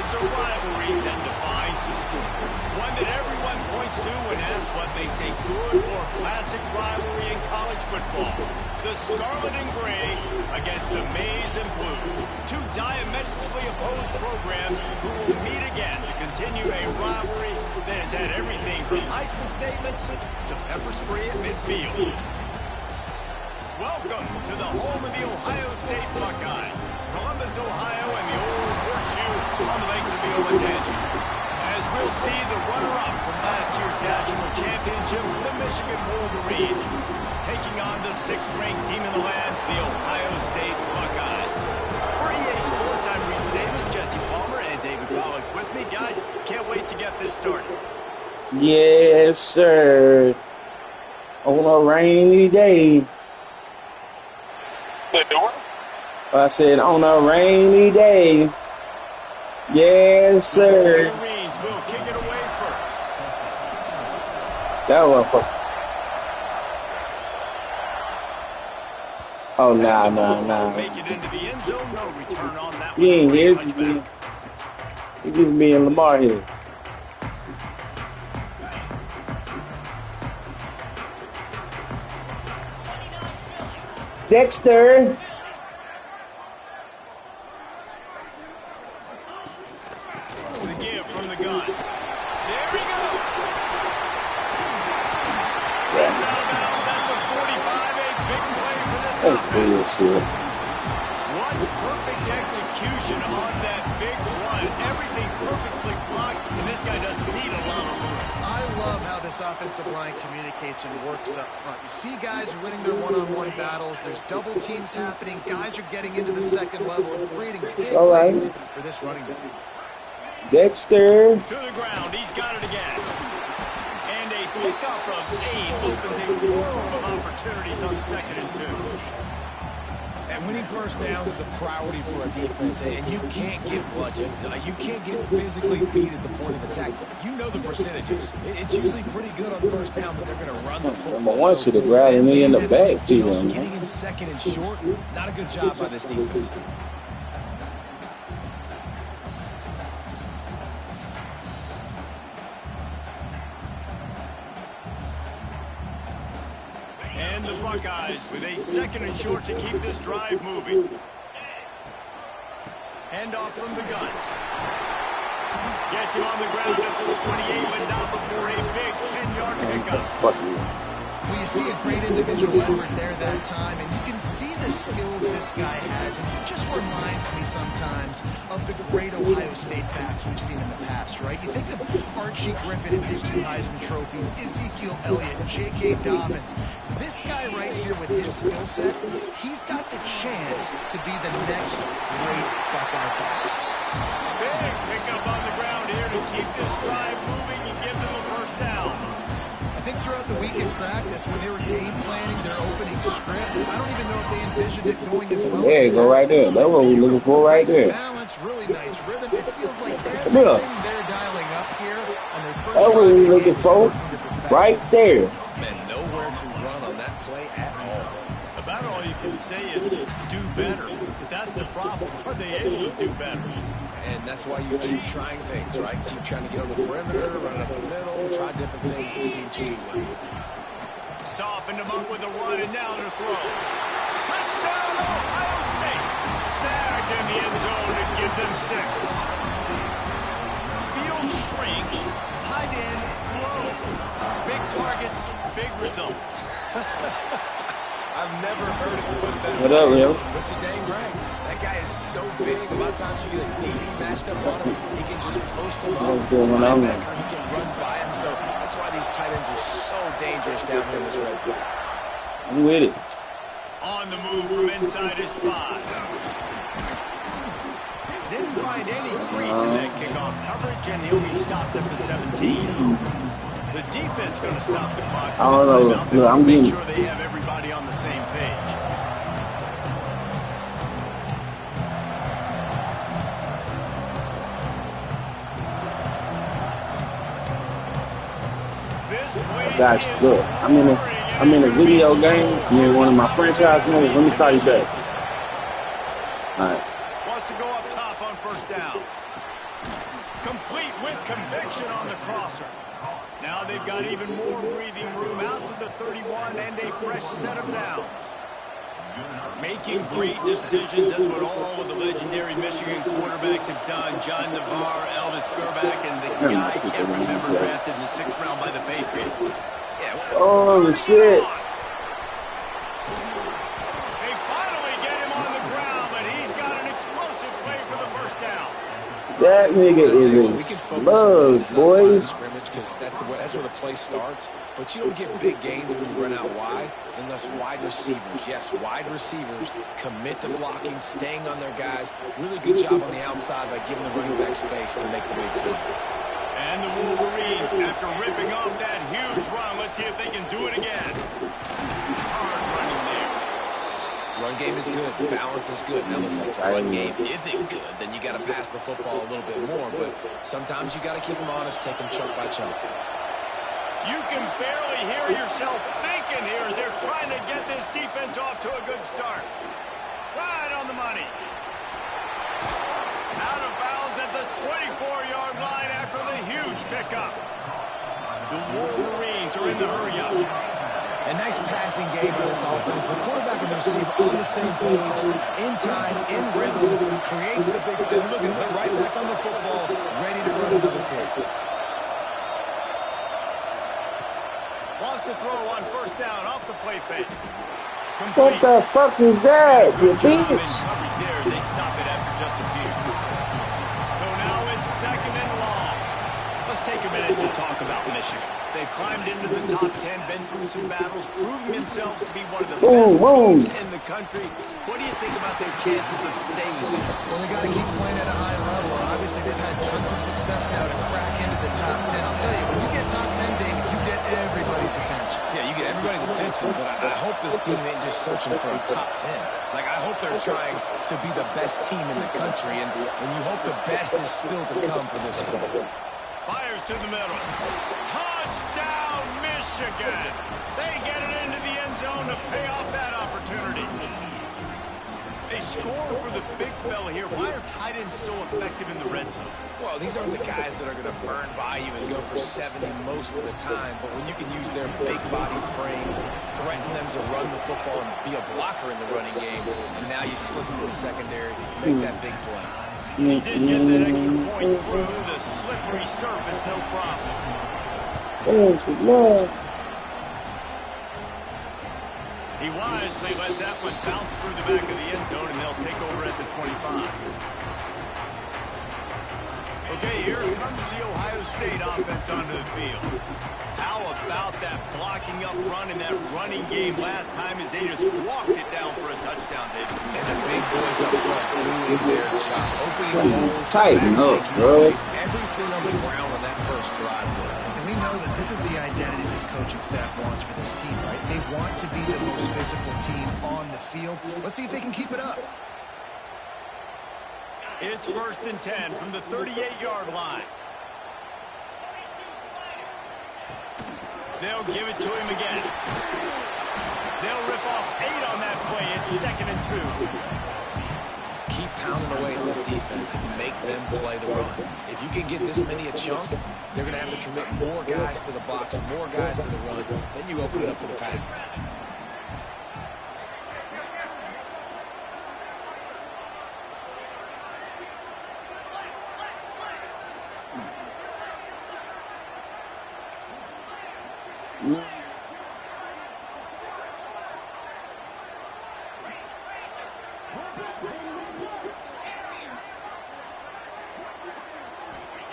It's a rivalry that defines the sport. One that everyone points to when asked what makes a good or classic rivalry in college football. The Scarlet and Gray against the Maize and Blue. Two diametrically opposed programs who will meet again to continue a rivalry that has had everything from Heisman statements to pepper spray at midfield. Welcome to the home of the Ohio State Buckeyes. Columbus, Ohio, and the old horseshoe on the banks of the Olentangy. As we'll see the runner-up from last year's national championship, the Michigan Wolverines, taking on the 6th-ranked team in the land, the Ohio State Buckeyes. For EA Sports, I'm Reese Davis, Jesse Palmer, and David Pollack with me. Guys, can't wait to get this started. Yes, sir. On a rainy day. I said on a rainy day. Yes, sir. The Wolverines will kick it away first. That one for. Oh, nah. Make it into the end zone. No return on that. You ain't here. You just me and Lamar here. Dexter. The give from the gun. There he goes. Out of bounds at the 45. A big play for this offense. What perfect execution on that big run. Everything perfectly blocked, and this guy doesn't need a lot of room. I love how this offensive line communicates and works up front. You see guys winning their one-on-one battles. There's double teams happening. Guys are getting into the second level and creating big lanes for this running back. Dexter. To the ground. He's got it again. And a pickup of 8 opens a world of opportunities on 2nd and 2. And winning first downs is a priority for a defense, and you can't get bludgeoned. You can't get physically beat at the point of attack. You know the percentages. It's usually pretty good on first down that they're going to run the football. Number one should have grabbed me in the back, getting in 2nd and short, not a good job by this defense. And the Buckeyes with a 2nd and short to keep this drive moving. Hand off from the gun. Gets him on the ground at the 28, but not before a big 10-yard pickup. Well, you see a great individual effort there that time, and you can see the skills this guy has, and he just reminds me sometimes of the great Ohio State backs we've seen in the past, right? You think of Archie Griffin and his 2 Heisman trophies, Ezekiel Elliott, J.K. Dobbins. This guy right here with his skill set, he's got the chance to be the next great Buckeye back. Big pickup on the ground here to keep this drive moving and give them a first down. I think throughout the week in practice, when they were game planning their opening script, I don't even know if they envisioned it going as well. There you go, right there. That's what we're looking for right there. Balance, really nice rhythm. It feels like everything they're dialing up here on their first. That's what we're looking for, right there. Man, nowhere to run on that play at all. About all you can say is do better. But that's the problem. Are they able to do better? And that's why you keep trying things, right? Keep trying to get on the perimeter, run up the middle, try different things to see what you do well. Softened him up with a run, and now to throw. Touchdown, Ohio State. Snagged in the end zone to give them 6. Field shrinks. Tight end blows. Big targets, big results. I've never heard it put that What up, Leo? But you're dang right. That guy is so big. A lot of times you get a DB matched up on him. He can just post him up. He can run by him. So that's why these tight ends are so dangerous down here in this red zone. I'm with it. On the move from inside his 5. Didn't find any crease in that kickoff coverage, and he'll be stopped at the 17. The defense going to stop the clock. I don't know. Look, I'm make getting. sure they have everybody on the same page. Guys, look, I'm in a video game. You're one of my franchise movies. Let me call you back. All right. Wants to go up top on first down. conviction on the crosser. Now they've got even more breathing room out to the 31 and a fresh set of downs. Making great decisions. That's what all of the legendary Michigan quarterbacks have done. John Navarre, Elvis Gerbach, and the guy I can't remember drafted in the 6th round by the Patriots. Yeah. Oh, shit. They finally get him on the ground, but he's got an explosive play for the first down. That nigga is in slugs, boys. Because that's where the play starts. But you don't get big gains when you run out wide unless wide receivers, yes, wide receivers commit to blocking, staying on their guys. Really good job on the outside by giving the running back space to make the big play. And the Wolverines, after ripping off that huge run, let's see if they can do it again. Hard running there. Run game is good. Balance is good. Now, listen, if the run game isn't good, then you got to pass the football a little bit more. But sometimes you got to keep them honest, take them chunk by chunk. You can barely hear yourself thinking here as they're trying to get this defense off to a good start. Right on the money. Out of bounds at the 24-yard line after the huge pickup. The Wolverines are in the hurry-up. A nice passing game for this offense. The quarterback and the receiver on the same page, in time, in rhythm, creates the big play. Look at him, right back on the football, ready to run another play. Wants to throw on first down off the play fake. What the fuck is that? You bitch. There, they stop it after just a few. So now it's 2nd and long. Let's take a minute to talk about Michigan. They've climbed into the top 10, been through some battles, proving themselves to be one of the best teams in the country. What do you think about their chances of staying there? Well, they got to keep playing at a high level, and obviously they've had tons of success now to crack into the top 10. I'll tell you, when you get top 10, David, you get everybody's attention. Yeah, you get everybody's attention, but I hope this team ain't just searching for a top 10. Like, I hope they're trying to be the best team in the country, and you hope the best is still to come for this school. Fires to the middle. Touchdown, Michigan. They get it into the end zone to pay off that opportunity. They score for the big fella here. Why are tight ends so effective in the red zone? Well, these aren't the guys that are going to burn by you and go for 70 most of the time, but when you can use their big-bodied frames, threaten them to run the football and be a blocker in the running game, and now you slip into the secondary, make that big play. He did get that extra point through the slippery surface, no problem. Oh, Lord. He wisely lets that one bounce through the back of the end zone, and they'll take over at the 25. Okay, here comes the Ohio State offense onto the field. How about that blocking up front and that running game last time as they just walked it down for a touchdown, David? And the big boys up front doing their job. Opening holes. Tighten up, bro. Everything on the ground on that first drive. And we know that this is the identity this coaching staff wants for this team, right? They want to be the most physical team on the field. Let's see if they can keep it up. It's 1st and 10 from the 38-yard line. They'll give it to him again. They'll rip off 8 on that play. It's 2nd and 2. Keep pounding away at this defense and make them play the run. If you can get this many a chunk, they're going to have to commit more guys to the box, more guys to the run. Then you open it up for the passing game.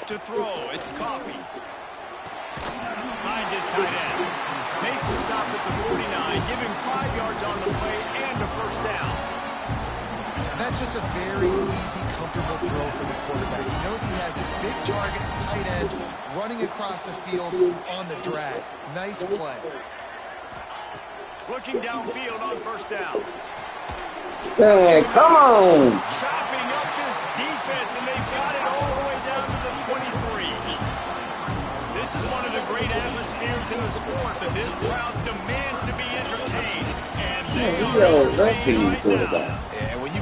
To throw, it's Coffee. Finds his tight end. Makes the stop at the 49. Give him 5 yards on the play and a first down. That's just a very easy, comfortable throw for the quarterback. He knows he has his big target, tight end, running across the field on the drag. Nice play. Looking downfield on first down. Hey, come on. Chopping up this defense, and they've got it all the way down to the 23. This is one of the great atmospheres in the sport, but this crowd demands to be entertained, and they are entertained right now. And when you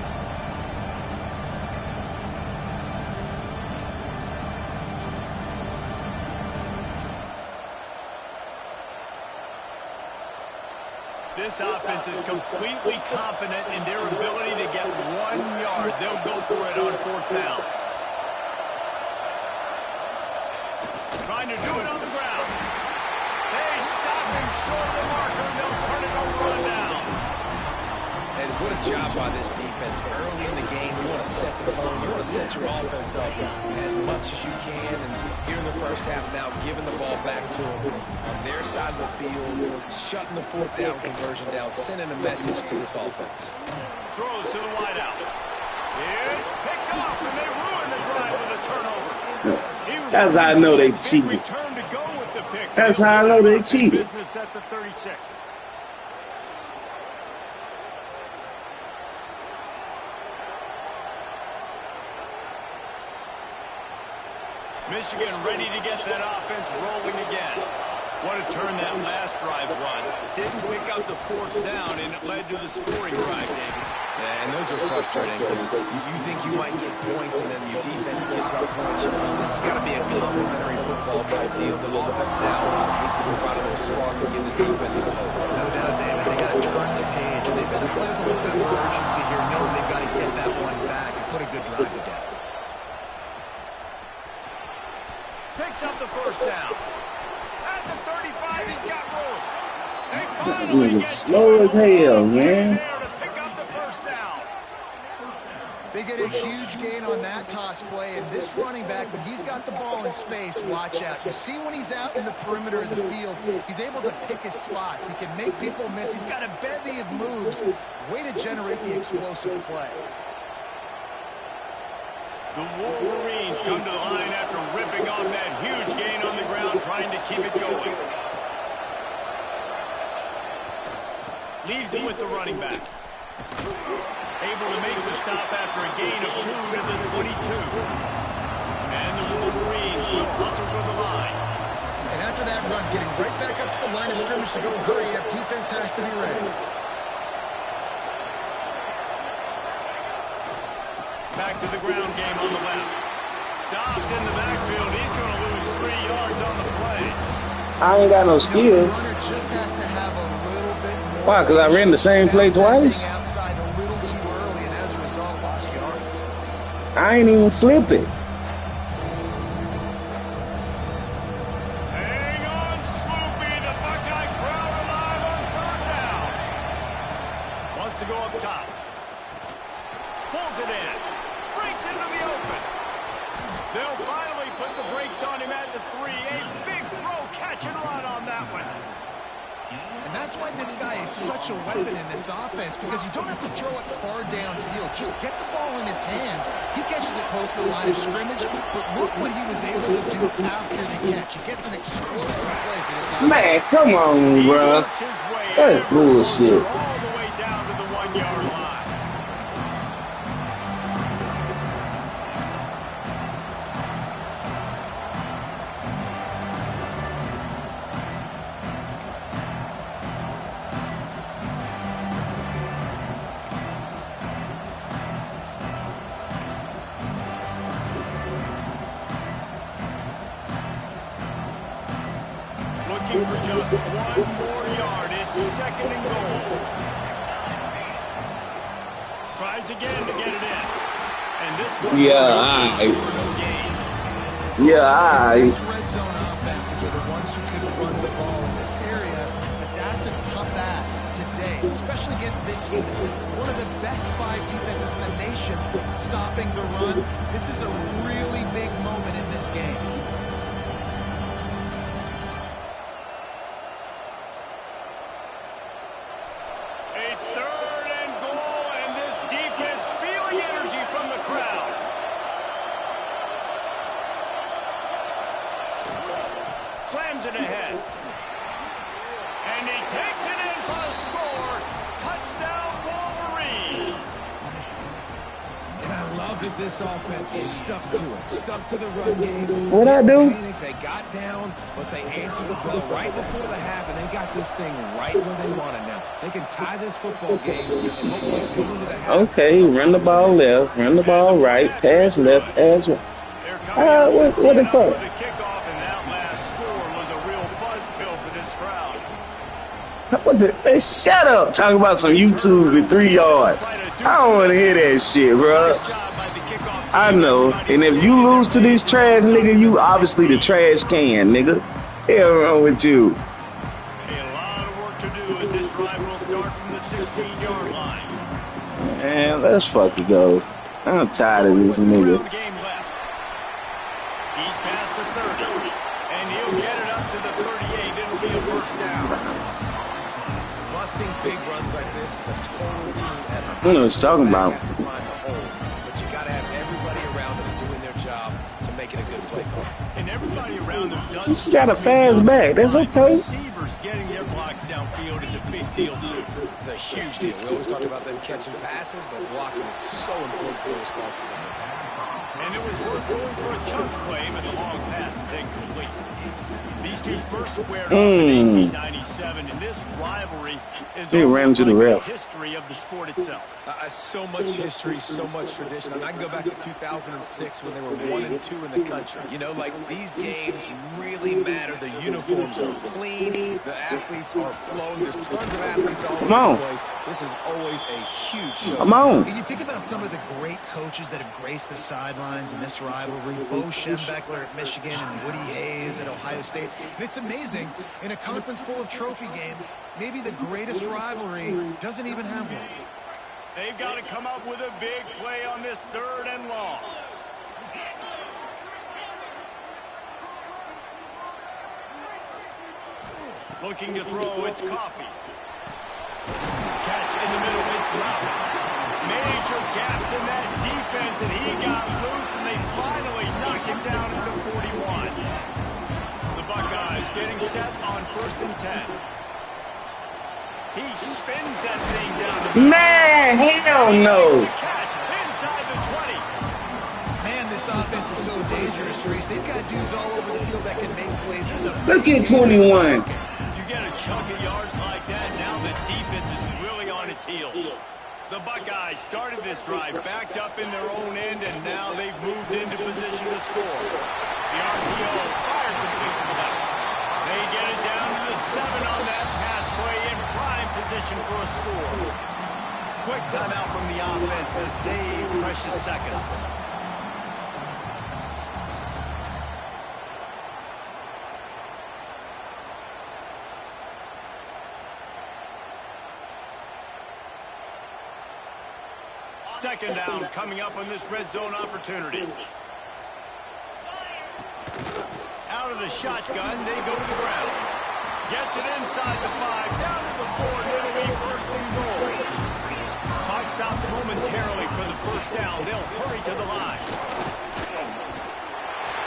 This offense is completely confident in their ability to get 1 yard. They'll go for it on 4th down. Trying to do it on the ground. They stop him short of the marker, and they'll turn it over on downs. And what a job by this defense. Early in the game, you want to set the tone. You want to set your offense up as much as you can. And here in the first half now, giving the ball back to them on their side of the field, shutting the 4th down conversion down, sending a message to this offense. Throws to the wideout. It's picked off, and they ruin the drive with a turnover. That's how I know they cheated. That's how I know they cheated. Business at the 36. Michigan ready to get that offense rolling again. What a turn that last drive was. Didn't pick up the 4th down, and it led to the scoring drive, David. Yeah, and those are frustrating because you think you might get points, and then your defense gives up points. This has got to be a complementary football type deal. The offense now needs to provide a little spark and give this defense some hope. No doubt, David. They got to turn the page, and they've got to play with a little bit more urgency here, knowing they've got to get that one back and put a good drive together. Picks up the 1st down. At the 35, he's got room. They finally get slow as hell, man. To pick up the 1st down. They get a huge gain on that toss play, and this running back, when he's got the ball in space, watch out. You see when he's out in the perimeter of the field, he's able to pick his spots. He can make people miss. He's got a bevy of moves. Way to generate the explosive play. The Wolverines come to the line after ripping off that huge gain on the ground, trying to keep it going. Leaves it with the running back. Able to make the stop after a gain of 2 to the 22. And the Wolverines will hustle to the line. And after that run, getting right back up to the line of scrimmage to go hurry up, defense has to be ready. Back to the ground game on the left. Stopped in the backfield. He's going to lose 3 yards on the play. I ain't got no skills. Runner just has to have a little bit more. Why? Because I ran the same play twice? Outside a little too early, and as a result, lost yards. I ain't even flip it. Hang on, Sloopy. The Buckeye crowd alive on 3rd down. Wants to go up top. Pulls it in. Breaks into the open. They'll finally put the brakes on him at the 3. A big throw, catch and run on that one. And that's why this guy is such a weapon in this offense, because you don't have to throw it far downfield. Just get the ball in his hands. He catches it close to the line of scrimmage, but look what he was able to do after the catch. He gets an explosive play for this offense. Man, come on, bro. That's bullshit. All the way down to the 1 yard line. Looking for just 1 more yard. It's 2nd and goal. Tries again to get it in. And this one These red zone offenses are the ones who can run the ball in this area, but that's a tough ask today, especially against this unit. One of the best 5 defenses in the nation stopping the run. This is a really big moment in this game. A 3rd and goal, and this defense feeling energy from the crowd. Slams it ahead. And he takes it in for a score. Touchdown, Wolverines. And I love that this offense stuck to it, stuck to the run game. What'd I do? They got down, but they answered the bell right before the half, and they got this thing right where they want it now. They can tie this football game and hopefully go into the half. Okay, run the ball left, run the ball right, pass left, pass right. What the fuck? What the? Hey, shut up. Talking about some YouTube and 3 yards. I don't want to hear that shit, bro. I know. And if you lose to this trash, nigga, you obviously the trash can, nigga. Hell wrong with you? A lot of work to do as this drive will start from the 16-yard line. Man, let's fucking go. I'm tired of this nigga. He's past the 30, and he'll get it up to the 38. It'll be a first down. Busting big runs like this is a total team effort. I know what you're talking about. Has to find the hole, but you got to have everybody around them doing their job to make it a good play call. And everybody around them does. He's got a fast back. That's okay. Receivers getting their blocks downfield is a big deal too. It's a huge deal. We always talk about them catching passes, but blocking is so important for the responsibilities. And it was worth going for a chunk play, but the long pass is incomplete. These two first squared off in 1897, and this rivalry is almost like the history of the sport itself. So much history, so much tradition. I mean, I can go back to 2006 when they were 1-2 in the country. You know, like these games really matter. The uniforms are clean. The athletes are flowing. There's tons of athletes all over the place. This is always a huge show. Come on. And you think about some of the great coaches that have graced the sidelines in this rivalry. Bo Schembechler at Michigan and Woody Hayes at Ohio State. And it's amazing, in a conference full of trophy games, maybe the greatest rivalry doesn't even have one. They've got to come up with a big play on this 3rd and long. Looking to throw, it's Coffee. Catch in the middle, it's Loud. Major gaps in that defense, and he got loose, and they finally knock him down at the 41. The Buckeyes getting set on 1st and 10. He spins that thing down the middle. Man, hell no. Catch inside the 20. Man, this offense is so dangerous, Reese. They've got dudes all over the field that can make plays. There's a Look at 21. You get a chunk of yards like that, now the defense is really on its heels. The Buckeyes started this drive backed up in their own end, and now they've moved into position to score. The RPO fired complete to the left. They get it down to the 7 on that pass play in prime position for a score. Quick timeout from the offense to save precious seconds. Second down coming up on this red zone opportunity. Out of the shotgun, they go to the ground. Gets it inside the 5, down to the 4, and it'll be 1st and goal. Clock stops momentarily for the first down. They'll hurry to the line.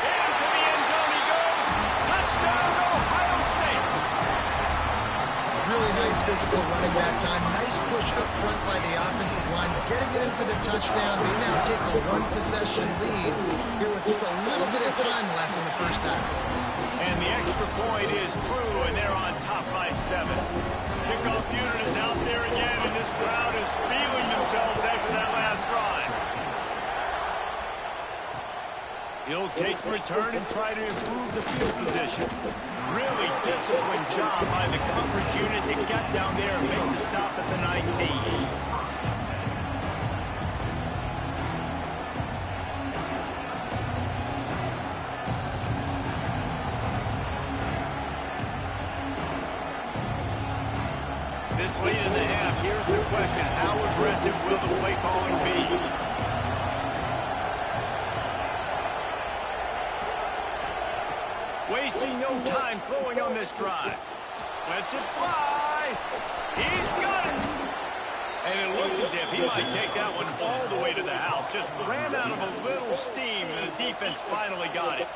Into the end zone he goes. Touchdown, Ohio State. Really nice physical running that time. Nice push up front by the offensive line. Getting it in for the touchdown. They now take a 1-possession lead here with just a little bit of time left in the first half. And the extra point is true, and they're on top by 7. Kickoff unit is out there again, and this crowd is feeling themselves after that last drive. He'll take the return and try to improve the field position. Really disciplined job by the coverage unit to get down there and make the stop at the 19. This late in the half, here's the question. How aggressive will the play calling be? Wasting no time throwing on this drive. Lets it fly. He's got it. And it looked as if he might take that one all the way to the house. Just ran out of a little steam, and the defense finally got it.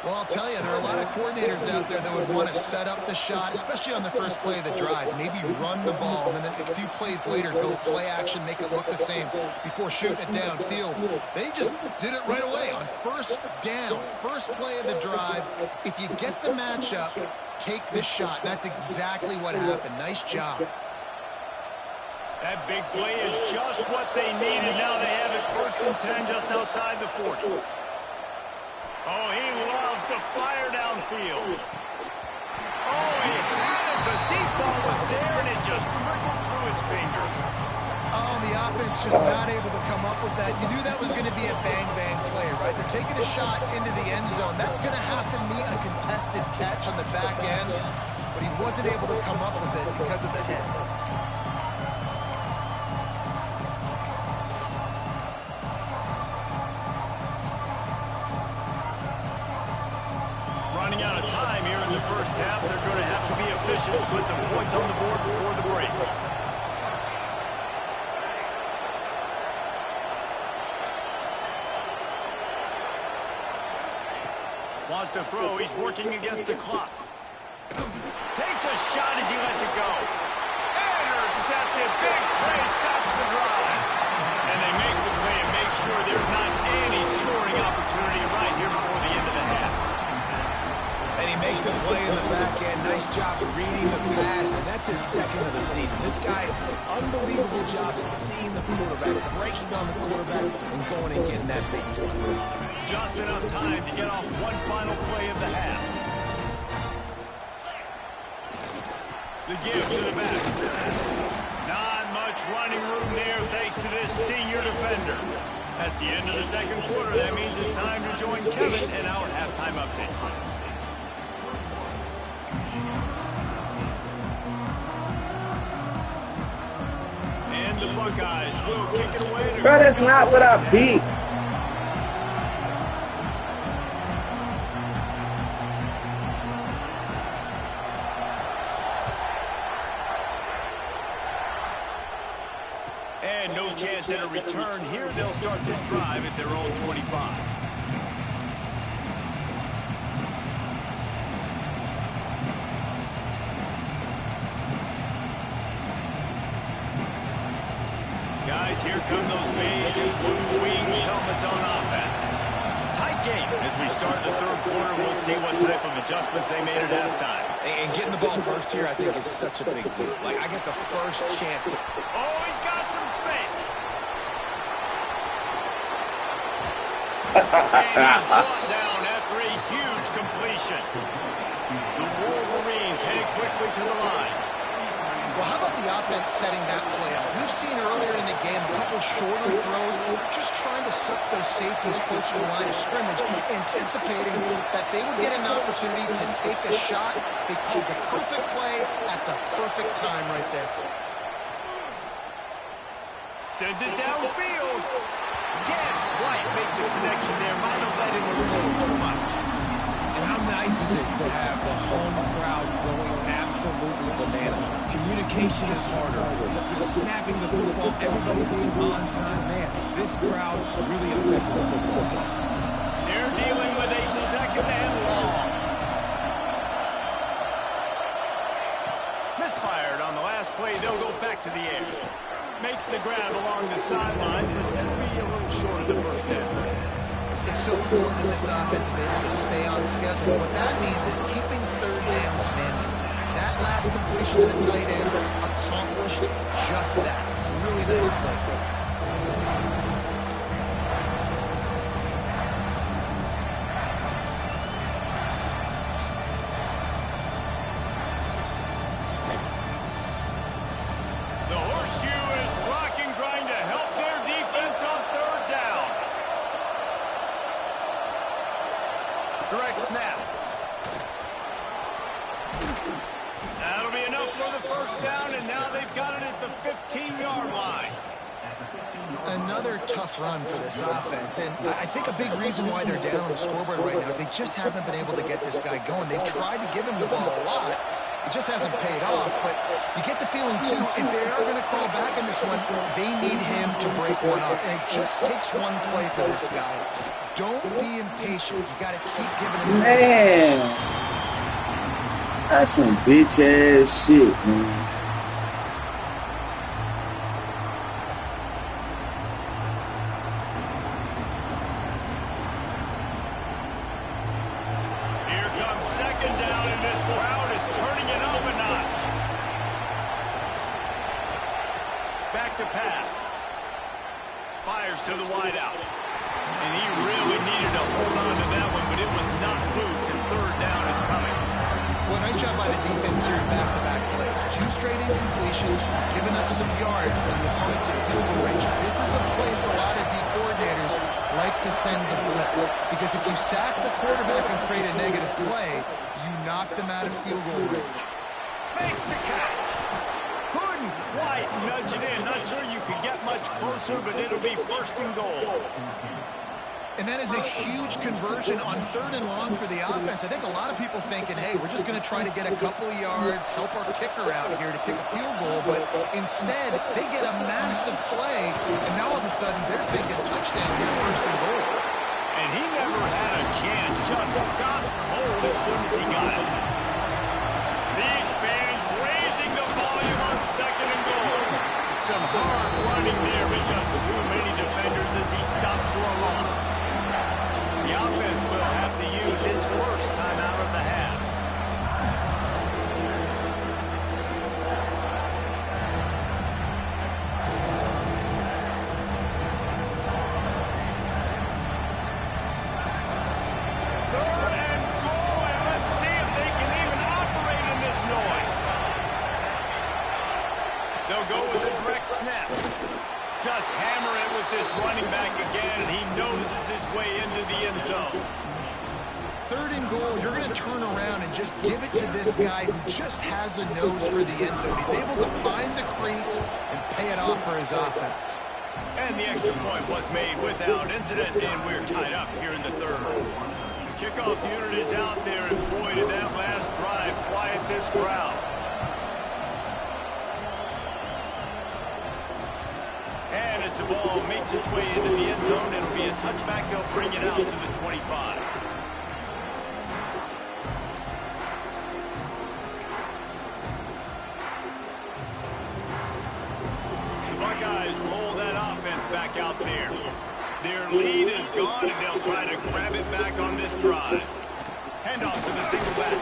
Well, I'll tell you, there are a lot of coordinators out there that would want to set up the shot, especially on the first play of the drive. Maybe run the ball, and then a few plays later, go play action, make it look the same before shooting it downfield. They just did it right away on first down, first play of the drive. If you get the matchup, take the shot. That's exactly what happened. Nice job. That big play is just what they needed. Now they have it 1st and 10 just outside the 40. Oh, he loves to fire downfield. Oh, he had it The deep ball was there, and it just trickled through his fingers. Oh, the offense just not able to come up with that. You knew that was going to be a bang-bang play, right? They're taking a shot into the end zone. That's going to have to meet a contested catch on the back end, but he wasn't able to come up with it because of the hit. Running out of time here in the first half. They're going to have to be efficient to put some points on the board before the break. Wants to throw. He's working against the clock. Takes a shot as he lets it go. Intercepted. Big play stops the drive. And they make the play and make sure there's not any scoring opportunity right here before the end of the half. And he makes a play in the back end. Nice job reading the pass, and that's his second of the season. This guy, unbelievable job seeing the quarterback, breaking down the quarterback, and going and getting that big play. Just enough time to get off one final play of the half. The give to the back. Not much running room there thanks to this senior defender. That's the end of the second quarter. That means it's time to join Kevin in our halftime update. And the Buckeyes will kick it away. Bro, that's not what I beat. And no chance at a return here. They'll start this drive at their own 25. Guys, here come those maize and blue wing helmets on offense. Tight game as we start the third quarter. We'll see what type of adjustments they made at halftime. And getting the ball first here, I think, is such a big deal. Like, I get the first chance to... Oh, he's got some space. And he's brought down after a huge completion. The Wolverines headed quickly to the line. Well, how about the offense setting that play up? We've seen earlier in the game a couple shorter throws, just trying to suck those safeties closer to the line of scrimmage, anticipating that they would get an opportunity to take a shot. They called the perfect play at the perfect time right there. Sends it downfield. Can't quite make the connection there. Might have let him alone too much. And how nice is it to have the home crowd going absolutely bananas? Communication is harder. The snapping the football, everybody being on time. Man, this crowd really affected the football game. They're dealing with a second and long. Misfired on the last play. They'll go back to the air. Makes the grab along the sidelines, but that'll be a little short of the first down. It's so important that this offense is able to stay on schedule. What that means is keeping third downs manageable. That last completion to the tight end accomplished just that. Really nice play. The horseshoe is rocking, trying to help their defense on third down. Direct snap. That'll be enough for the first down, and now they've got it at the 15-yard line. Another tough run for this offense, and I think a big reason why they're down on the scoreboard right now is they just haven't been able to get this guy going. They've tried to give him the ball a lot. It just hasn't paid off, but you get the feeling, too, if they are going to crawl back in this one, they need him to break one off, and it just takes one play for this guy. Don't be impatient. You got to keep giving him. Man, that's some bitch ass shit, man. Here comes second down, and this crowd is turning it up a notch. Back to pass. Fires to the wideout. And he really needed to hold on to that one, but it was knocked loose, and third down is coming. Well, nice job by the defense here in back-to-back plays. 2 straight incompletions, giving up some yards, and the opponents at field goal range. This is a place a lot of D coordinators like to send the blitz, because if you sack the quarterback and create a negative play, you knock them out of field goal range. Makes the catch. Couldn't quite nudge it in. Not sure you could get much closer, but it'll be 1st and goal. And that is a huge conversion on 3rd and long for the offense. I think a lot of people thinking, hey, we're just going to try to get a couple of yards, help our kicker out here to kick a field goal. But instead, they get a massive play, and now all of a sudden they're thinking touchdown here, 1st and goal. And he never had a chance. Just stopped cold as soon as he got it. These fans raising the volume on 2nd and goal. Some hard running there, but just too many defenders as he stopped for a loss. The offense will have to use its worst timeout of the half. Third and goal, and let's see if they can even operate in this noise. They'll go with a direct snap. Just hammer it with this running back again, and he noses his way into the end zone. 3rd and goal, you're going to turn around and just give it to this guy who just has a nose for the end zone. He's able to find the crease and pay it off for his offense. And the extra point was made without incident, and we're tied up here in the 3rd. The kickoff unit is out there, and boy, did that last drive quiet this crowd. And as the ball makes its way into the end zone, it'll be a touchback. They'll bring it out to the 25. The Buckeyes roll that offense back out there. Their lead is gone, and they'll try to grab it back on this drive. Handoff to the single back.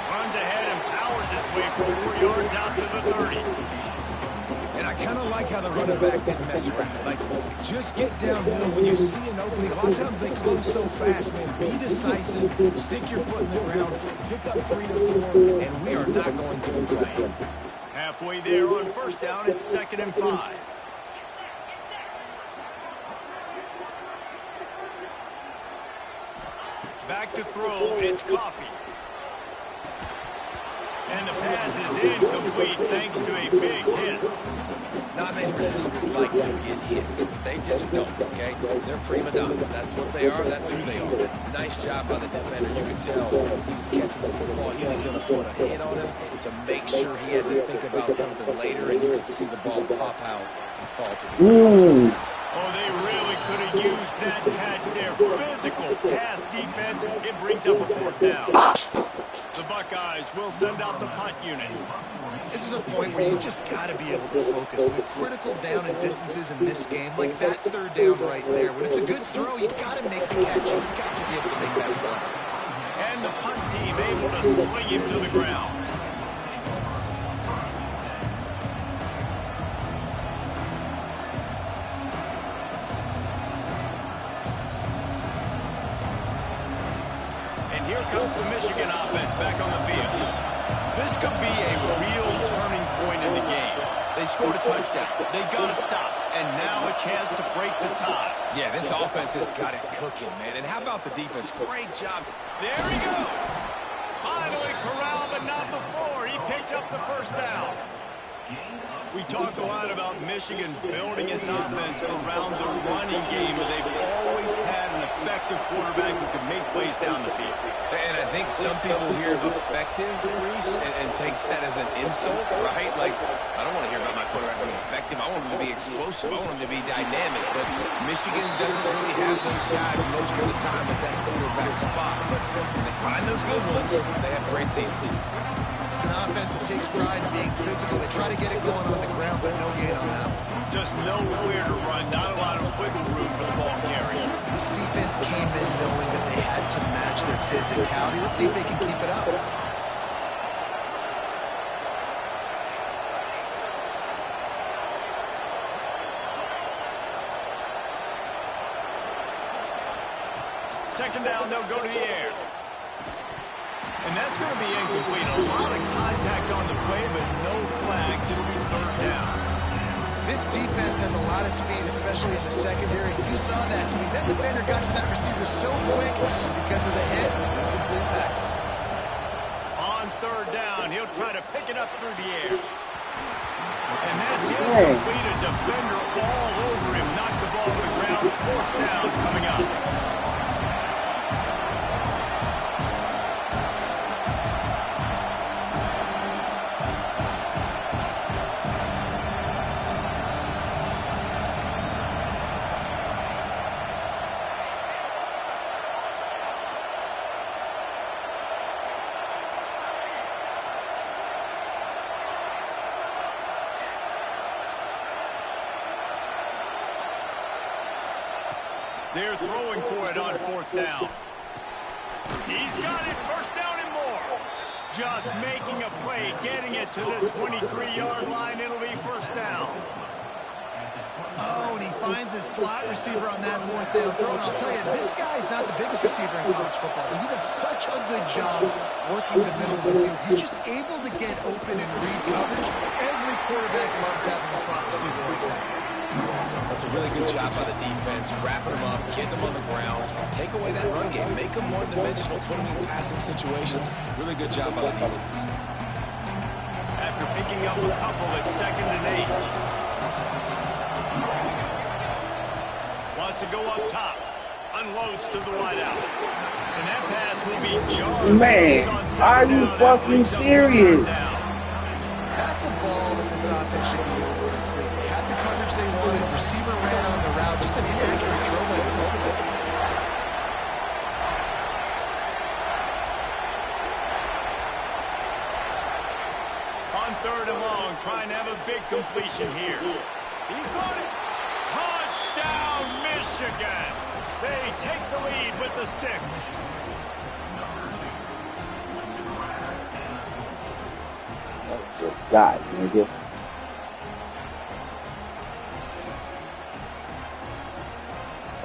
Runs ahead and powers his way for 4 yards out to the 30. And I kind of like how the running back didn't mess around. Like, just get downhill when you see an opening. A lot of times they close so fast, man. Be decisive, stick your foot in the ground, pick up 3 to 4, and we are not going to complain. Halfway there on 1st down, it's 2nd and 5. Back to throw, it's Coffee. And the pass is incomplete thanks to a big hit. Not many receivers like to get hit. They just don't, okay? They're prima donnas. That's what they are. That's who they are. Nice job by the defender. You could tell he was catching the football. He was going to put a hit on him to make sure he had to think about something later, and you could see the ball pop out and fall to the ground. Oh, they really could have used that catch there. Physical pass defense. It brings up a 4th down. The Buckeyes will send out the punt unit. This is a point where you just got to be able to focus. The critical down and distances in this game, like that 3rd down right there. When it's a good throw, you got to make the catch. You've got to be able to make that play. And the punt team able to swing him to the ground. And here comes the Michigan offense back on the field. This could be a real turning point in the game. They scored a touchdown. They got to stop. And now a chance to break the tie. Yeah, this offense has got it cooking, man. And how about the defense? Great job. There he goes. Finally corralled, but not before. He picked up the 1st down. We talk a lot about Michigan building its offense around the running game, but they've always had an effective quarterback who can make plays down the field. And I think some people hear effective, Reese, and take that as an insult, right? Like, I don't want to hear about my quarterback being effective. I want him to be explosive. I want him to be dynamic. But Michigan doesn't really have those guys most of the time at that quarterback spot. But when they find those good ones, they have great seasons. It's an offense that takes pride in being physical. They try to get it going on the ground, but no gain on that. Just nowhere to run, not a lot of wiggle room for the ball carrier. This defense came in knowing that they had to match their physicality. Let's see if they can keep it up. Second down, they'll go to the air. And that's going to be incomplete. A lot of contact on the play, but no flags. It'll be third down. This defense has a lot of speed, especially in the secondary. You saw that speed. That defender got to that receiver so quick because of the hit. Incomplete pass. On third down, he'll try to pick it up through the air. And that's incomplete. A defender all over him. Knocked the ball to the ground. Fourth down coming up. They're throwing for it on fourth down. He's got it. First down and more. Just making a play, getting it to the 23-yard line. It'll be first down. Oh, and he finds his slot receiver on that fourth down throw. And I'll tell you, this guy's not the biggest receiver in college football, but he does such a good job working the middle of the field. He's just able to get open and read coverage. Every quarterback loves having a slot receiver like that. That's a really good job by the defense, wrapping them up, getting them on the ground, take away that run game, make them one-dimensional, put them in passing situations. Really good job by the defense. After picking up a couple at 2nd and 8. Wants to go up top. Unloads to the wideout. And that pass will be jarred. Man, are you fucking serious? That's a ball that this offense should be able to complete. They had the coverage they wanted. Receiver ran on the route. Just an inaccurate throw by the quarterback. On third and long, trying to have a big completion here. He's got it. Touchdown, Michigan. They take the lead with the 6. That's a guy, nigga.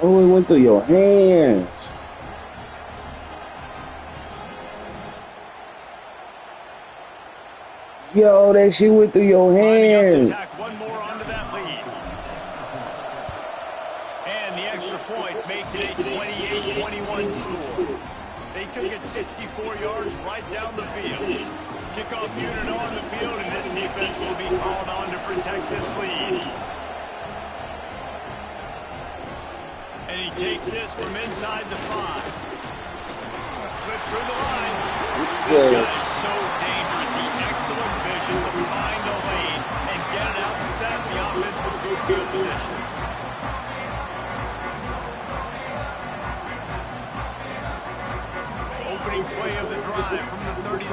Oh, it went through your hands. Yo, that shit went through your hands. One more onto that lead. And the extra point makes it a 28-21 score. They took it 64 yards right down the field. Kickoff unit on the field, and this defense will be called on to protect this lead. And he takes this from inside the 5. Slips through the line. This guy is so dangerous. He excellent vision to find a lane and get it out and set the offense with good field position. Opening play of the drive from the 39.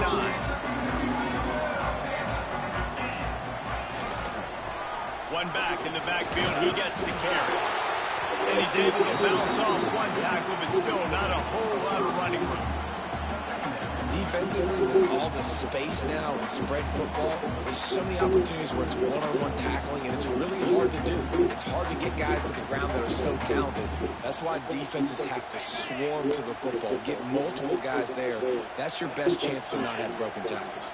One back in the backfield. He gets the carry. And he's able to bounce off one tackle, but still not a whole lot of running room. Defensively, with all the space now and spread football, there's so many opportunities where it's one-on-one tackling, and it's really hard to do. It's hard to get guys to the ground that are so talented. That's why defenses have to swarm to the football, get multiple guys there. That's your best chance to not have broken tackles.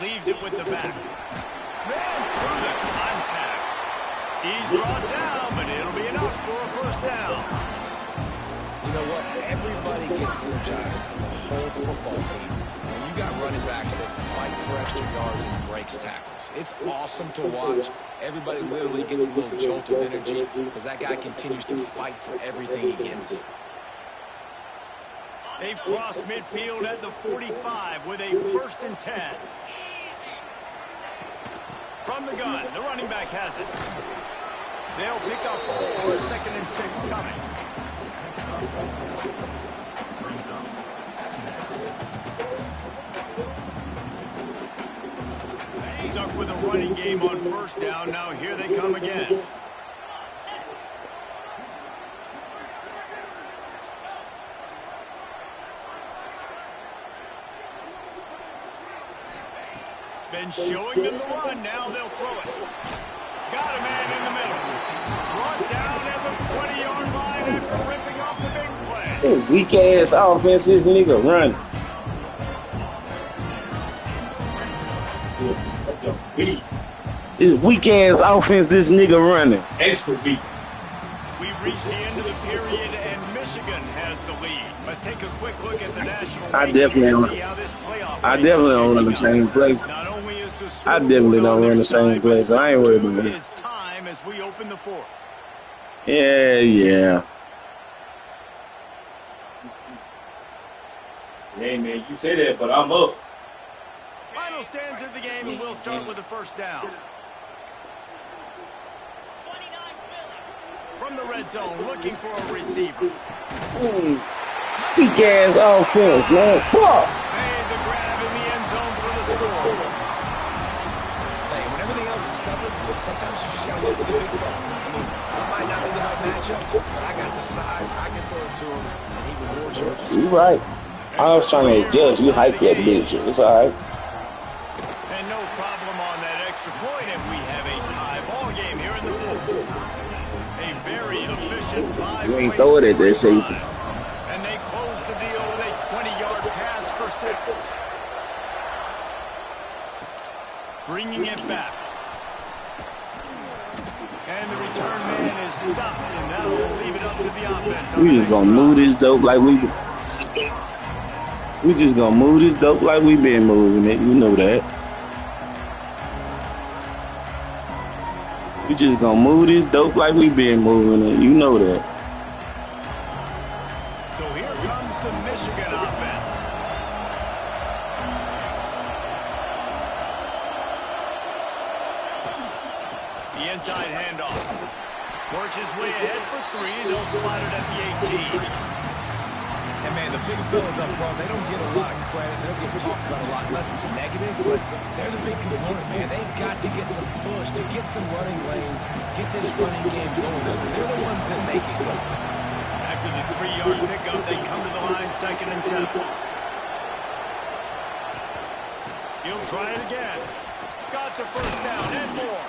Leaves it with the back. Ran through the contact. He's brought down, but it'll be enough for a first down. You know what? Everybody gets energized on the whole football team. And you got running backs that fight for extra yards and breaks tackles. It's awesome to watch. Everybody literally gets a little jolt of energy because that guy continues to fight for everything he gets. They've crossed midfield at the 45 with a 1st and 10. From the gun, the running back has it. They'll pick up 4, 2nd and 6 coming. Stuck with a running game on first down. Now here they come again. Been showing them the run. Now they'll throw it. got a man in the middle. Brought down at the 20-yard line after ripping off the big play. This weak ass offense, this nigga running. This weak ass offense, this nigga running. Extra weak. We've reached the end of the period, and Michigan has the lead. Let's take a quick look at the national I definitely don't run the same play. I definitely don't run the same play, so I ain't worried about it. Time as we open the fourth. Yeah. Hey, man, you say that, but I'm up. Final stands of the game, and we'll start with the first down. From the red zone, looking for a receiver. Weak ass offense, man. Fuck. Made the grab in the end zone for the score. Hey, when everything else is covered, sometimes you just got to look to the big fella. I mean, it might not be the right matchup, but I got the size, I can throw it to him, and he rewards you with the You right. I was trying to adjust. You hype that bitch. It's all right. And no problem on that extra point, and we have a tie ball game here in the fourth. A very efficient five. You ain't throw it at that safety. And they close the deal with a 20-yard pass for 6. Bringing it back. And the return man is stopped, and now we'll leave it up to the offense. We just gonna move this dope like we just gonna move this dope like we been moving it. You know that. We just gonna move this dope like we been moving it. You know that. So here comes the Michigan offense. The inside handoff. Works his way ahead for 3. They'll spot it at the 18. And, man, the big fellas up front, they don't get a lot of credit. They don't get talked about a lot unless it's negative, but they're the big component, man. They've got to get some push, to get some running lanes, get this running game going. They're the ones that make it go. After the 3-yard pickup, they come to the line, 2nd and 7. He'll try it again. Got the first down and more.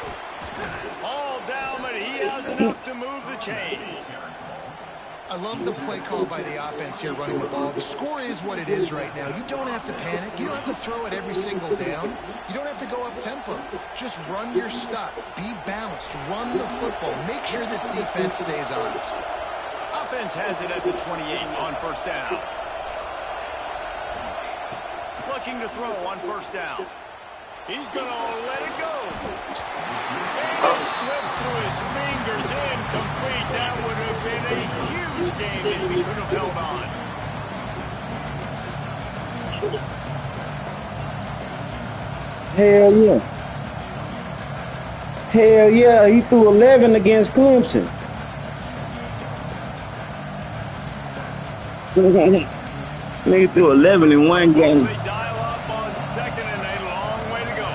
All down, but he has enough to move the chains. I love the play call by the offense here running the ball. The score is what it is right now. You don't have to panic. You don't have to throw it every single down. You don't have to go up tempo. Just run your stuff. Be balanced. Run the football. Make sure this defense stays honest. Offense has it at the 28 on first down. Looking to throw on first down. He's going to let it go. And it slips through his fingers, incomplete. That would have been a huge game if he could have held on. Hell yeah. Hell yeah. He threw 11 against Clemson. Nigga threw 11 in one game. They dial up on 2nd and a long way to go.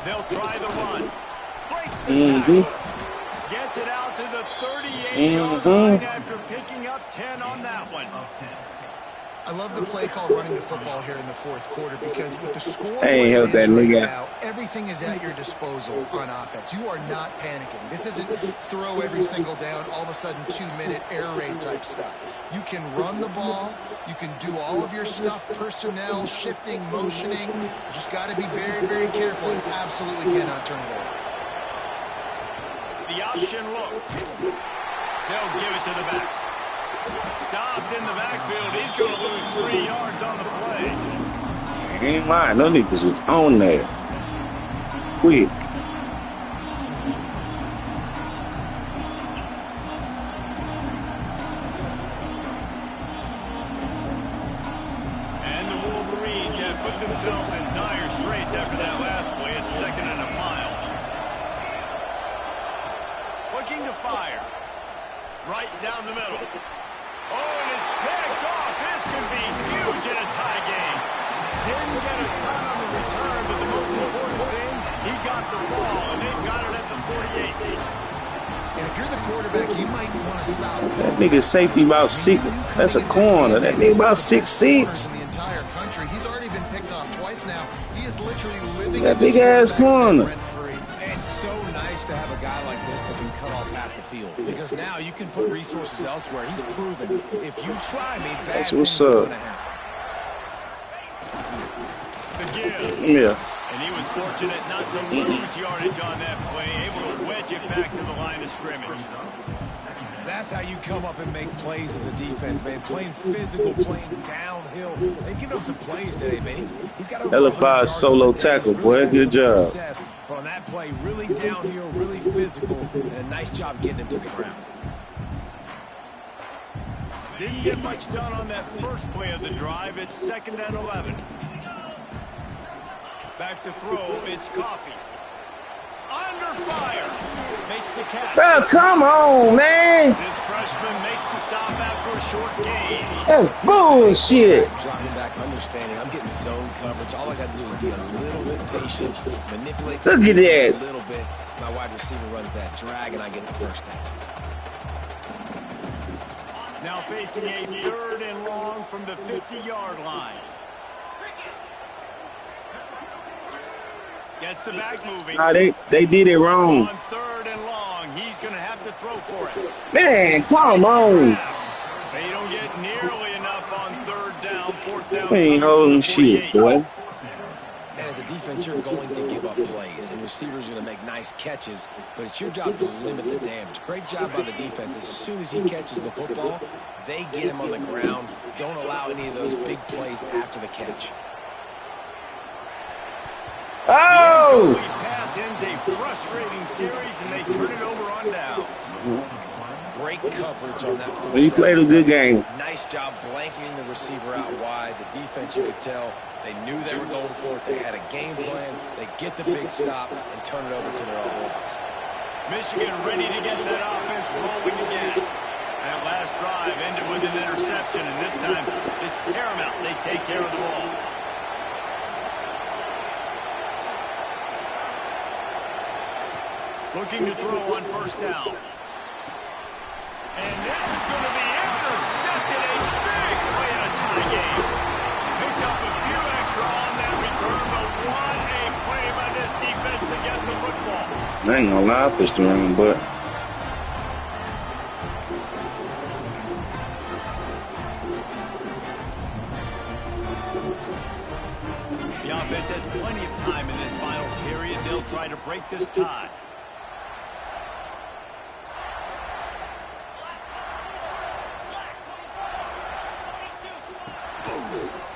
They'll try the run. Breaks the tackle. Gets it out to the 38-yard line after picking up 10 on that one. I love the play call running the football here in the fourth quarter because with the score Hey, help that nigga. now, everything is at your disposal on offense. You are not panicking. This isn't throw every single down, all of a sudden 2-minute air raid type stuff. You can run the ball. You can do all of your stuff, personnel, shifting, motioning. You just got to be very, very careful and absolutely cannot turn it over. The option look. They'll give it to the back. Stopped in the backfield. He's going to lose 3 yards on the play. He ain't lying. Those niggas was on there. Quick. And the Wolverines have put themselves in dire straits after that last play. It's 2nd and a mile. Looking to fire. Right down the middle. Oh, and it's picked off. This could be huge in a tie game. Didn't get a ton on the return, but the most important thing, he got the ball, and they've got it at the 48. And if you're the quarterback, you might want to stop. That nigga safety about 6. That's a corner. That nigga about 6'6". In the entire country, he's already been picked off twice now. He is literally living That big ass corner. It's so nice to have a guy like this that can cut off half the field, because now you can put resources elsewhere. He's proven if you try me, bad things are going to happen. The give. Yeah. And he was fortunate not to lose yardage on that play, able to wedge it back to the line of scrimmage. That's how you come up and make plays as a defense, man. Playing physical, playing downhill. They've given him some plays today, man. He's got over 5 solo tackle, boy. Good job. Success. But on that play, really downhill, really physical, and a nice job getting him to the ground. Didn't get much done on that first play of the drive. It's 2nd and 11. Back to throw. It's Coffee. Under fire. Makes the catch. Bro, come on, man. This freshman makes the stop after a short gain. That's bullshit. Dropping back, understanding. I'm getting zone coverage. All I got to do is be a little bit patient, manipulate. Look at that. A little bit. My wide receiver runs that drag, and I get the first down. Now facing a 3rd and long from the 50-yard line. Gets the back moving. Nah, they did it wrong. On 3rd and long, he's going to have to throw for it. Man, come on. They don't get nearly enough on 3rd down, 4th down. We ain't holding shit, boy. And as a defense, you're going to give up plays, and receivers are going to make nice catches, but it's your job to limit the damage. Great job by the defense. As soon as he catches the football, they get him on the ground. Don't allow any of those big plays after the catch. Oh! The pass ends a frustrating series, and they turn it over on downs. Great coverage on that. He played a good game. Nice job blanketing the receiver out wide. The defense, you could tell, they knew they were going for it. They had a game plan. They get the big stop and turn it over to their offense. Michigan ready to get that offense rolling again. That last drive ended with an interception, and this time it's paramount they take care of the ball. Looking to throw on 1st down. And this is going to be intercepted. A big play in a tie game. Picked up a few extra on that return, but what a play by this defense to get the football. I ain't gonna lie, I pushed the wrong button. The offense has plenty of time in this final period. They'll try to break this tie.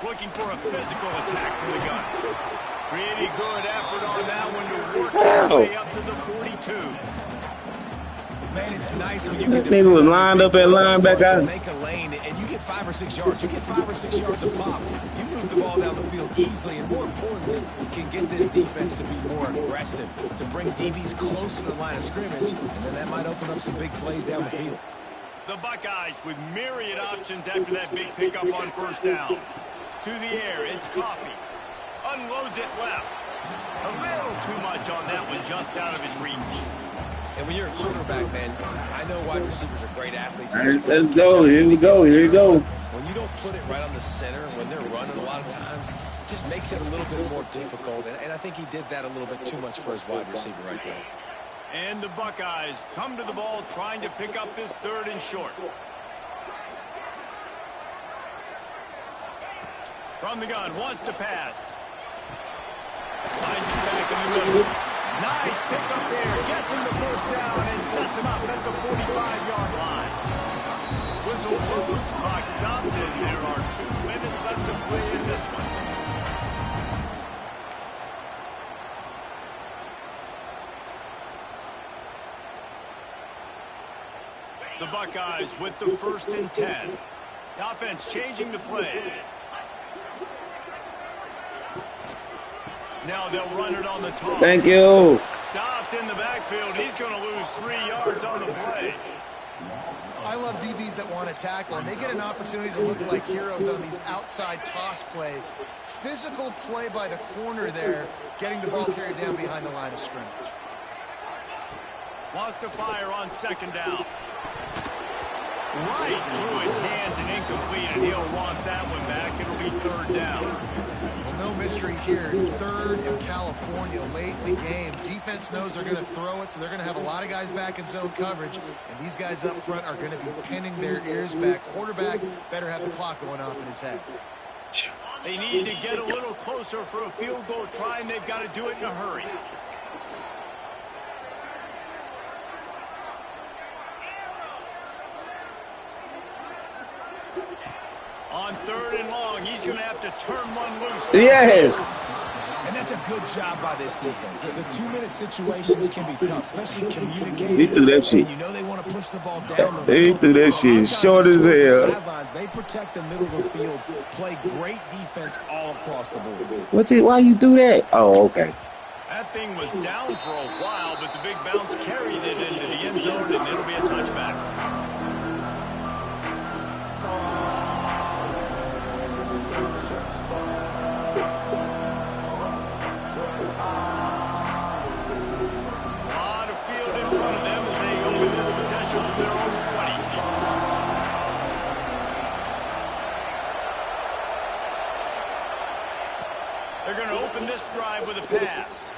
Looking for a physical attack from the gun. Pretty good effort on that one to work his way up to the 42. Man, it's nice when you That get nigga was lined up at linebacker. make a lane and you get 5 or 6 yards. You get 5 or 6 yards a pop. You move the ball down the field easily, and more importantly, you can get this defense to be more aggressive, to bring DBs close to the line of scrimmage, and then that might open up some big plays down the field. The Buckeyes with myriad options after that big pickup on 1st down. To the air, it's Coffee. Unloads it left. A little too much on that one, just out of his reach. And when you're a quarterback, man, I know wide receivers are great athletes. Let's go. Here we go. Here we go. When you don't put it right on the center, when they're running a lot of times, it just makes it a little bit more difficult. And I think he did that a little bit too much for his wide receiver right there. And the Buckeyes come to the ball trying to pick up this 3rd and short. From the gun, wants to pass. Finds his back in the middle. Nice pickup there. Gets him the 1st down and sets him up at the 45-yard line. Whistle blows, clock stopped, and there are 2 minutes left to play in this one. The Buckeyes with the 1st and 10. The offense changing the play. Now they'll run it on the toss. Thank you. Stopped in the backfield. He's going to lose 3 yards on the play. I love DBs that want to tackle, and they get an opportunity to look like heroes on these outside toss plays. Physical play by the corner there, getting the ball carried down behind the line of scrimmage. Wants to fire on 2nd down. Right through his hands and incomplete, and he'll want that one back. It'll be 3rd down. Well, no mystery here. Third in California late in the game. Defense knows they're going to throw it, so they're going to have a lot of guys back in zone coverage, and these guys up front are going to be pinning their ears back. Quarterback better have the clock going off in his head. They need to get a little closer for a field goal try, and they've got to do it in a hurry. On 3rd and long, he's going to have to turn one loose. Yes. And that's a good job by this defense. The 2-minute situations can be tough, especially communicating. He threw that shit. You know they want to push the ball down. They threw that shit short as hell. They protect the middle of the field, play great defense all across the board. Why you do that? Oh, okay. That thing was down for a while, but the big bounce carried it into the end zone, and it'll be a touchback. They're going to open this drive with a pass.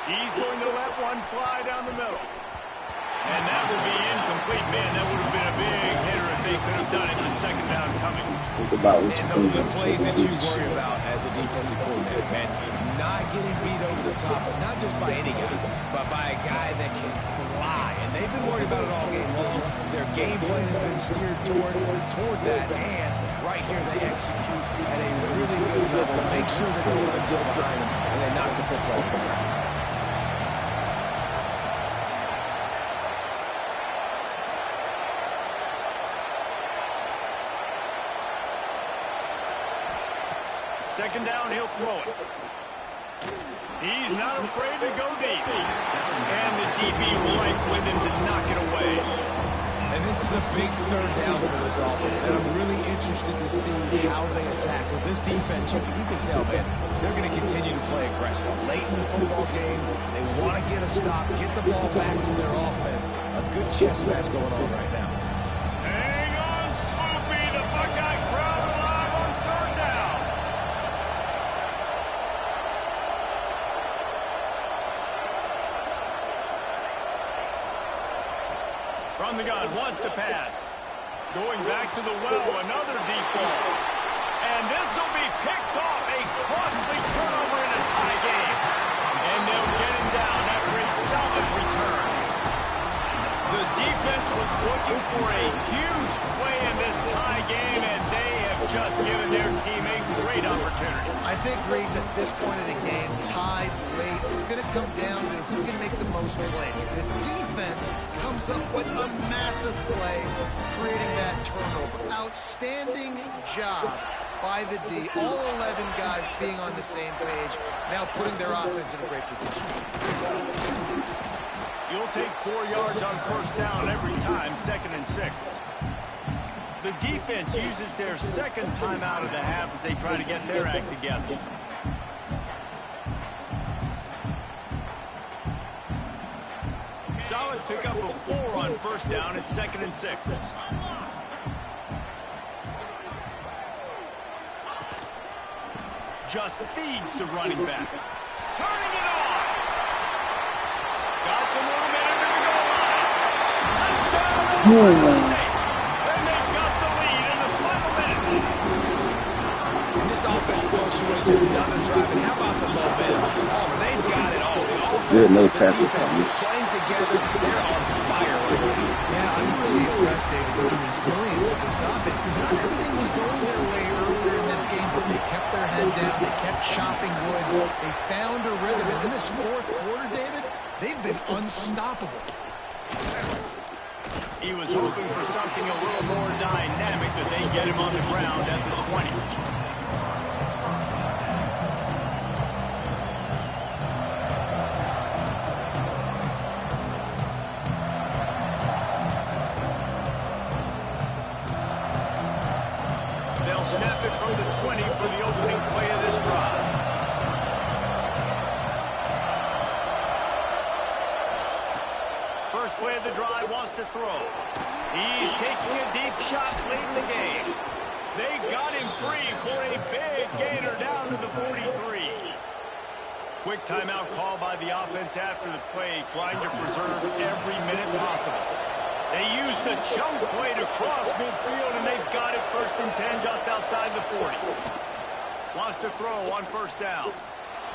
He's going to let one fly down the middle. And that will be incomplete. Man, that would have been a big hitter if they could have done it with 2nd down coming. Think about what and those are the plays that you worry about as a defensive coordinator, man. Not getting beat over the top, but not just by any guy, but by a guy that can fly. And they've been worried about it all game long. Their game plan has been steered toward that, and right here they execute at a really good level. Make sure they don't let them go behind them, and they knock the football to the ground. Second down, he'll throw it. He's not afraid to go deep. And the DB right with him to knock it away. And this is a big 3rd down for this offense, and I'm really interested to see how they attack. Because this defense, you can tell, man, they're going to continue to play aggressive. Late in the football game, they want to get a stop, get the ball back to their offense. A good chess match going on right now. Hang on, Swoopy. The Buckeye crowd alive on 3rd down. From the gun, wants to pass. Going back to the well, another deep ball. And this will be picked off. A costly turnover in a tie game. And they'll get him down after a solid return. The defense was looking for a huge play in this tie game, and they have just given their team a great opportunity. I think, Reese, at this point of the game, tied late, it's going to come down to who can make the most plays. The defense comes up with a massive play, creating that turnover. Outstanding job by the D. All 11 guys being on the same page, now putting their offense in a great position. You'll take 4 yards on 1st down every time, 2nd and 6. The defense uses their 2nd timeout of the half as they try to get their act together. Solid pickup of 4 on 1st down. It's 2nd and 6. Just feeds the running back. Turning it on. Got some momentum to the goal line. Touchdown, Ohio State. And they've got the lead in the final minute. And this offense punctuates another drive. And how about the momentum? Palmer, they've got it all. The offense and the defense playing together. They're on fire right now. Yeah, I'm really impressed, David, with the resilience of this offense, because not everything was going their way earlier in this game, but they kept their head down. They kept chopping wood. They found a rhythm. And in this 4th quarter, David, they've been unstoppable. He was hoping for something a little more dynamic, but they get him on the ground at the 20. They'll snap it from the 20 for the opening play of this drive. First play of the drive, wants to throw. He's taking a deep shot late in the game. They got him free for a big gainer down to the 43. quick timeout call by the offense after the play, trying to preserve every minute possible. They used the chunk play to cross midfield, and they've got it 1st and 10 just outside the 40. Wants to throw on 1st down.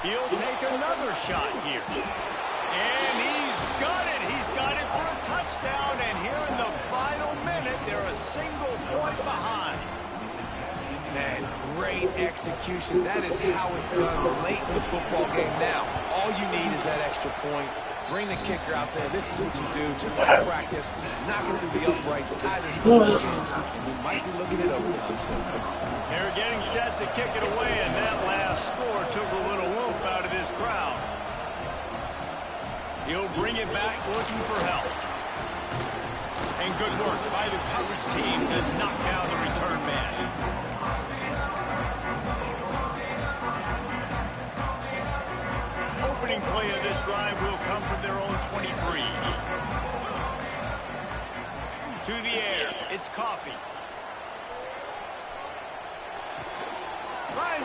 He'll take another shot here. And he's got it. He's got it for a touchdown. And here in the final minute, they're a single point behind. Man, great execution. That is how it's done late in the football game now. All you need is that extra point. Bring the kicker out there. This is what you do, just like practice. Knock it through the uprights, tie this football game. We might be looking at overtime soon. They're getting set to kick it away, and that last score took a little whoop out of this crowd. He'll bring it back looking for help. And good work by the coverage team to knock down the return man. Opening play of this drive will come from their own 23. To the air, it's Coffee.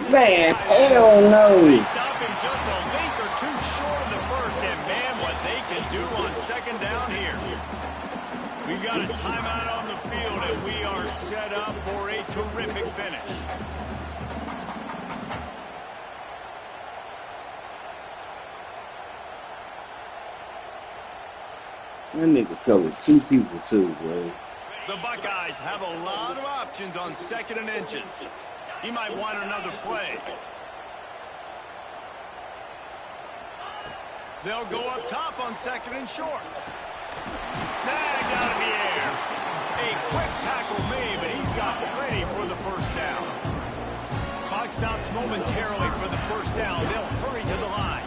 Man, hell no. They stop him just a link or two short of the first, and man, what they can do on 2nd down here. We've got a timeout on the field, and we are set up for a terrific finish. That nigga covered 2 people too, bro. The Buckeyes have a lot of options on 2nd and inches. He might want another play. They'll go up top on 2nd and short. Snagged out of the air. A quick tackle made, but he's got plenty for the 1st down. Clock stops momentarily for the 1st down. They'll hurry to the line.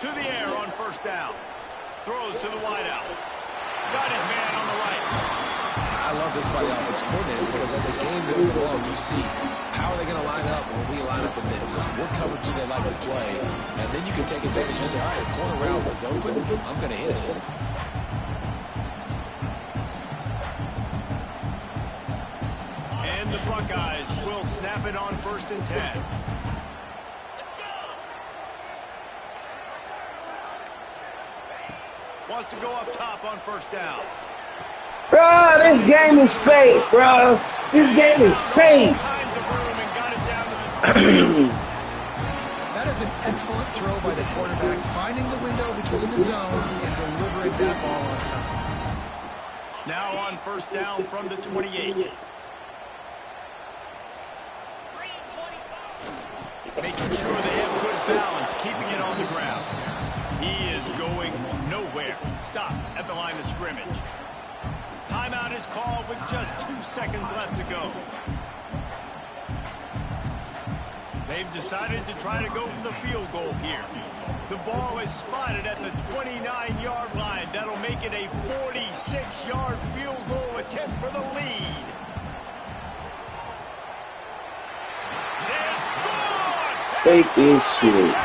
To the air on 1st down. Throws to the wideout. Got his man on the right. I love this by the offensive coordinator because as the game goes along, you see how are they going to line up when we line up in this? What coverage do they like to play? And then you can take advantage. You say, all right, the corner route was open. I'm going to hit it. And the Buckeyes will snap it on 1st and 10. Wants to go up top on 1st down. Bro, this game is fake, bro. This game is fake. That is an excellent throw by the quarterback, finding the window between the zones and delivering that ball on time. Now on 1st down from the 28. Making sure they have good balance, keeping it on the ground. He is going nowhere. Stop at the line of scrimmage. Timeout is called with just 2 seconds left to go. They've decided to try to go for the field goal here. The ball is spotted at the 29-yard line. That'll make it a 46-yard field goal attempt for the lead. It's gone! Fake this shit.